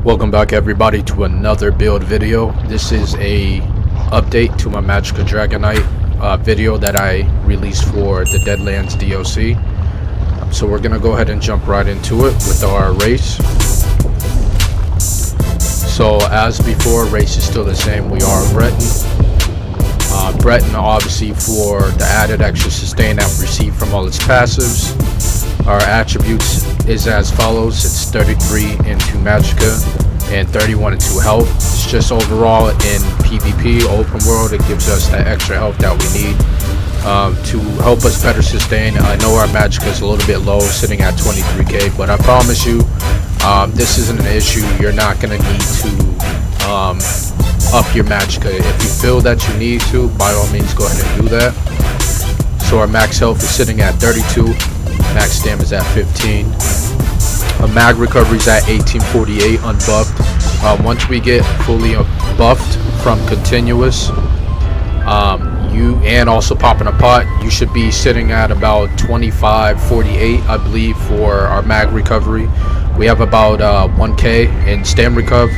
Welcome back everybody to another build video. This is a update to my Magicka DragonKnight video that I released for the Deadlands DLC. So we're gonna go ahead and jump right into it with our race. So as before, race is still the same. We are Breton. Breton obviously for the added extra sustain that we receive from all its passives. Our attributes is as follows. It's 33 into Magicka and 31 into health. It's just overall in PvP open world, it gives us that extra health that we need to help us better sustain. I know our Magicka is a little bit low, sitting at 23k, but I promise you this isn't an issue. You're not going to need to up your Magicka. If you feel that you need to, by all means go ahead and do that. So our max health is sitting at 32. Max stamina is at 15. Mag recovery is at 1848 unbuffed. Once we get fully buffed from continuous, you and also popping a pot, you should be sitting at about 2548, I believe, for our mag recovery. We have about 1k in stam recoup.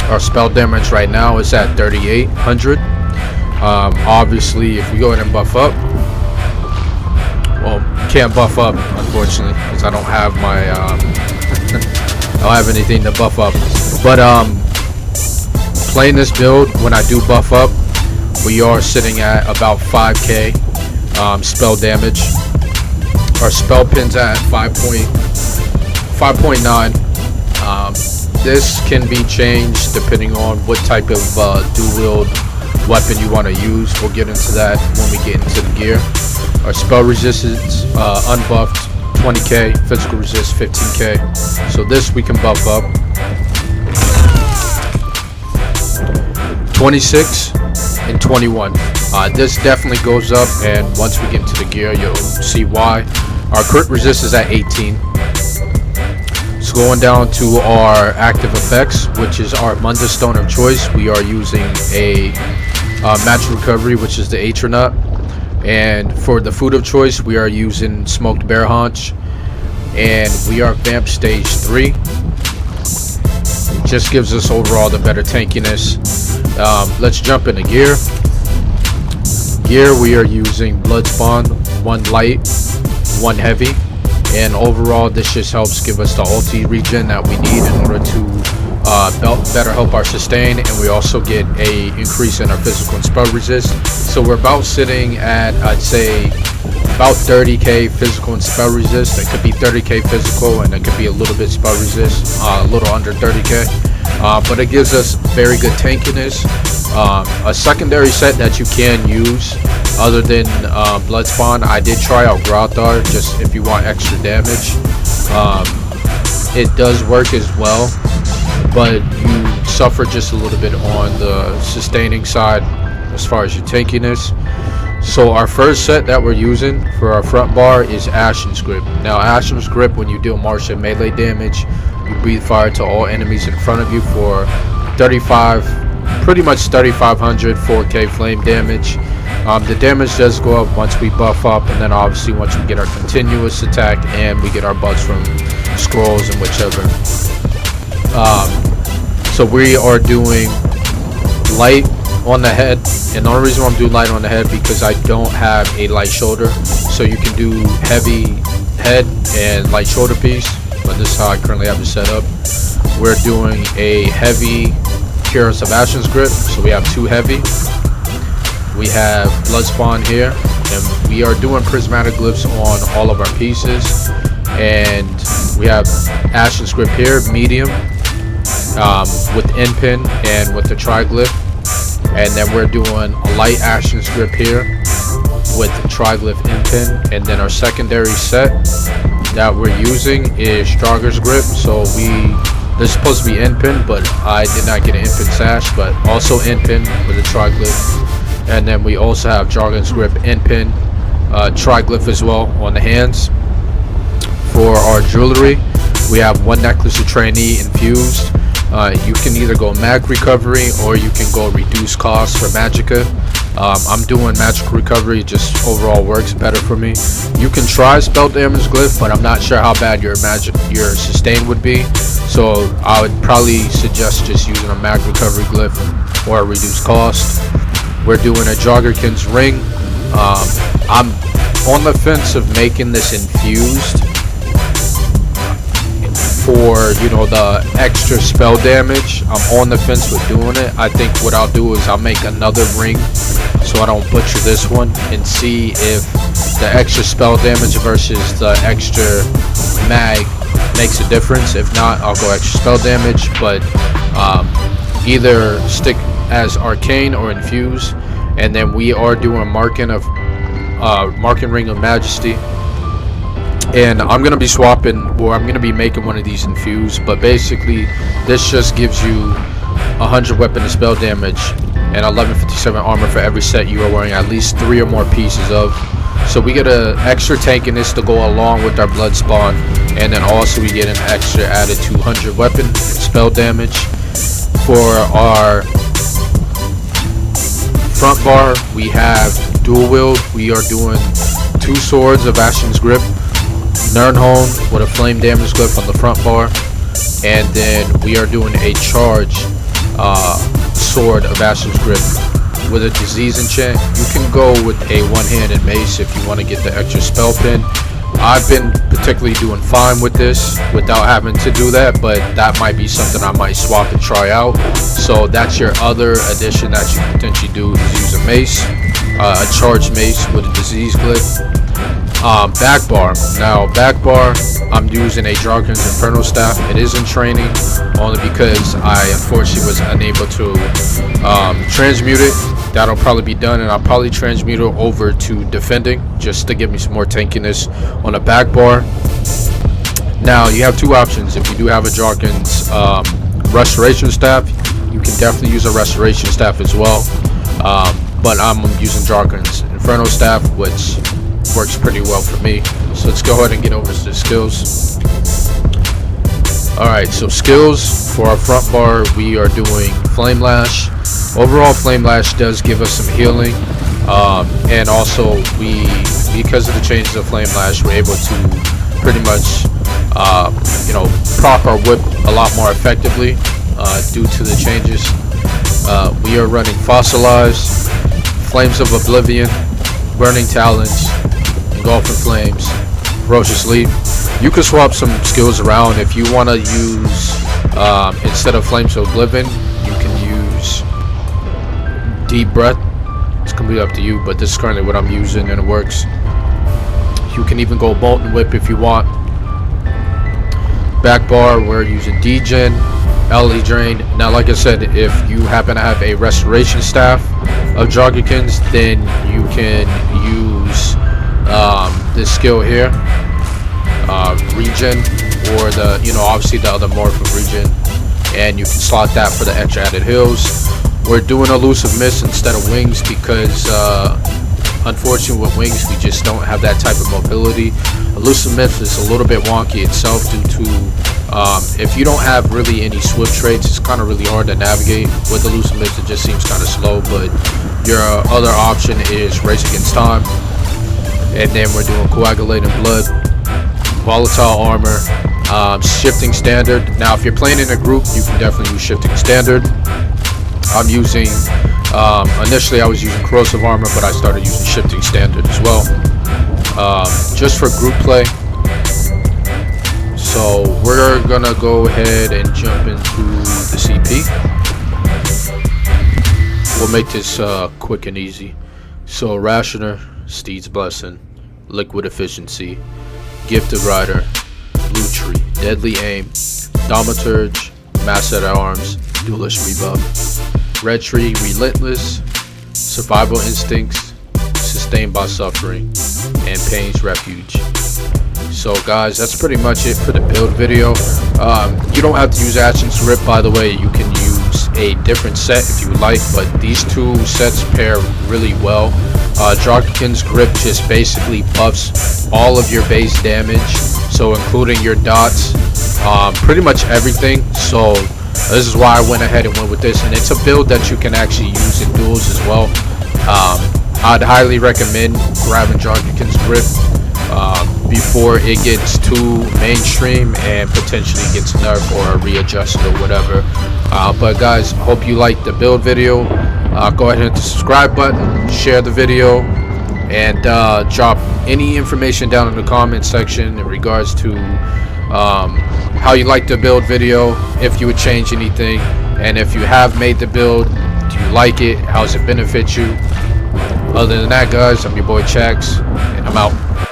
Our spell damage right now is at 3800. Obviously, if we go ahead and buff up, well, can't buff up unfortunately because I don't have my I don't have anything to buff up. But playing this build, when I do buff up, we are sitting at about 5k spell damage. Our spell pin's at 5.9. This can be changed depending on what type of dual wield weapon you want to use. We'll get into that when we get into the gear. Our spell resistance unbuffed 20k, physical resist 15k. So this we can buff up. 26 and 21. This definitely goes up, and once we get into the gear, you'll see why. Our crit resist is at 18. So going down to our active effects, which is our Mundus stone of choice, we are using a magic recovery, which is the Atronut. And for the food of choice, we are using smoked bear haunch, and we are vamp stage 3. It just gives us overall the better tankiness. Let's jump into gear. Gear, we are using blood spawn, 1 light, 1 heavy, and overall this just helps give us the ulti regen that we need in order to better help our sustain, and we also get a increase in our physical and spell resist. So we're about sitting at, I'd say, about 30k physical and spell resist. It could be 30k physical and it could be a little bit spell resist, a little under 30k, but it gives us very good tankiness. A secondary set that you can use other than blood spawn, I did try out Grothar, just if you want extra damage. It does work as well, but you suffer just a little bit on the sustaining side as far as your tankiness. So our first set that we're using for our front bar is Ashen's Grip. Now Ashen's Grip, when you deal Martian melee damage, you breathe fire to all enemies in front of you for 35, pretty much 3500 4k flame damage. The damage does go up once we buff up, and then obviously once we get our continuous attack and we get our buffs from scrolls and whichever. So we are doing light on the head, and the only reason why I'm doing light on the head because I don't have a light shoulder. So you can do heavy head and light shoulder piece, but this is how I currently have it set up. We're doing a heavy Heroes of Ashen's Grip, so we have 2 heavy. We have blood spawn here, and we are doing prismatic glyphs on all of our pieces. And we have Ashen's Grip here, medium, with end pin and with the triglyph. And then we're doing a light Ashen's Grip here with the triglyph end pin. And then our secondary set that we're using is Strauger's Grip. So this is supposed to be end pin, but I did not get an end pin sash, but also end pin with a triglyph. And then we also have Jargon's Grip end pin, triglyph as well on the hands. For our jewelry, we have 1 necklace of trainee infused. You can either go mag recovery or you can go reduce cost for Magicka. I'm doing magic recovery, just overall works better for me. You can try spell damage glyph, but I'm not sure how bad your sustain would be, so I would probably suggest just using a mag recovery glyph or a reduced cost. We're doing a Joggerkin's ring. I'm on the fence of making this infused for, you know, the extra spell damage. I'm on the fence with doing it. I think what I'll do is I'll make another ring so I don't butcher this one, and see if the extra spell damage versus the extra mag makes a difference. If not, I'll go extra spell damage, but either stick as arcane or infuse. And then we are doing marking ring of majesty, and I'm gonna be swapping, or I'm gonna be making one of these infused. But basically this just gives you 100 weapon and spell damage and 1157 armor for every set you are wearing at least 3 or more pieces of. So we get an extra tank in this to go along with our blood spawn, and then also we get an extra added 200 weapon and spell damage. For our front bar, we have dual wield. We are doing 2 swords of Ashen's Grip, Nirnholm with a flame damage glyph on the front bar, and then we are doing a charge sword of Ashen's Grip with a disease enchant. You can go with a one-handed mace if you want to get the extra spell pin. I've been particularly doing fine with this without having to do that, but that might be something I might swap and try out. So that's your other addition that you can potentially do, is use a mace, a charged mace with a disease glyph. Back bar. Now back bar, I'm using a Dragon's Infernal Staff. It is in training only because I unfortunately was unable to transmute it. That'll probably be done, and I'll probably transmute it over to defending just to give me some more tankiness on the back bar. Now you have 2 options. If you do have a Dragon's Restoration Staff, you can definitely use a Restoration Staff as well, but I'm using Dragon's Infernal Staff, which works pretty well for me. So let's go ahead and get over to the skills. Alright, so skills for our front bar, we are doing Flame Lash. Overall, Flame Lash does give us some healing, and also because of the changes of Flame Lash, we're able to pretty much you know, proc our whip a lot more effectively due to the changes. We are running Fossilize, Flames of Oblivion, Burning Talons, Engulfing Flames, Ferocious Leap. You can swap some skills around. If you want to use instead of Flames of Oblivion, you can use Deep Breath. It's gonna be up to you, but this is currently what I'm using and it works. You can even go Molten Whip if you want. Back bar, we're using Degen, LE Drain. Now like I said, if you happen to have a Restoration Staff of Joggerkins, then you can use this skill here, Regen, or the, you know, obviously the other morph of Regen, and you can slot that for the extra added heals. We're doing Elusive Mist instead of Wings because unfortunately with Wings we just don't have that type of mobility. Elusive Mist is a little bit wonky itself due to if you don't have really any swift traits, it's kind of really hard to navigate. With Elusive Mist it just seems kind of slow, but your other option is Race Against Time. And then we're doing Coagulating Blood, Volatile Armor, Shifting Standard. Now if you're playing in a group, you can definitely use Shifting Standard. I'm using, initially I was using Corrosive Armor, but I started using Shifting Standard as well, just for group play. So we're gonna go ahead and jump into the CP. We'll make this quick and easy. So Rationer, Steed's Blessing, Liquid Efficiency, Gifted Rider, Lutri, Deadly Aim, Thaumaturge, Mass at Arms, Duelist Rebuff, Red Tree, Relentless, Survival Instincts, Sustained by Suffering, and Pain's Refuge. So guys, that's pretty much it for the build video. You don't have to use Ashen's Grip, by the way. You can use a different set if you like, but these 2 sets pair really well. Dragonkin's Grip just basically buffs all of your base damage, so including your dots, pretty much everything. So this is why I went ahead and went with this, and it's a build that you can actually use in duels as well. I'd highly recommend grabbing Jargon's grip before it gets too mainstream and potentially gets nerfed or readjusted or whatever. But guys, hope you liked the build video. Go ahead and hit the subscribe button, share the video, and drop any information down in the comment section in regards to how you like the build video, if you would change anything, and if you have made the build, do you like it, how does it benefit you? Other than that, guys, I'm your boy Chax, and I'm out.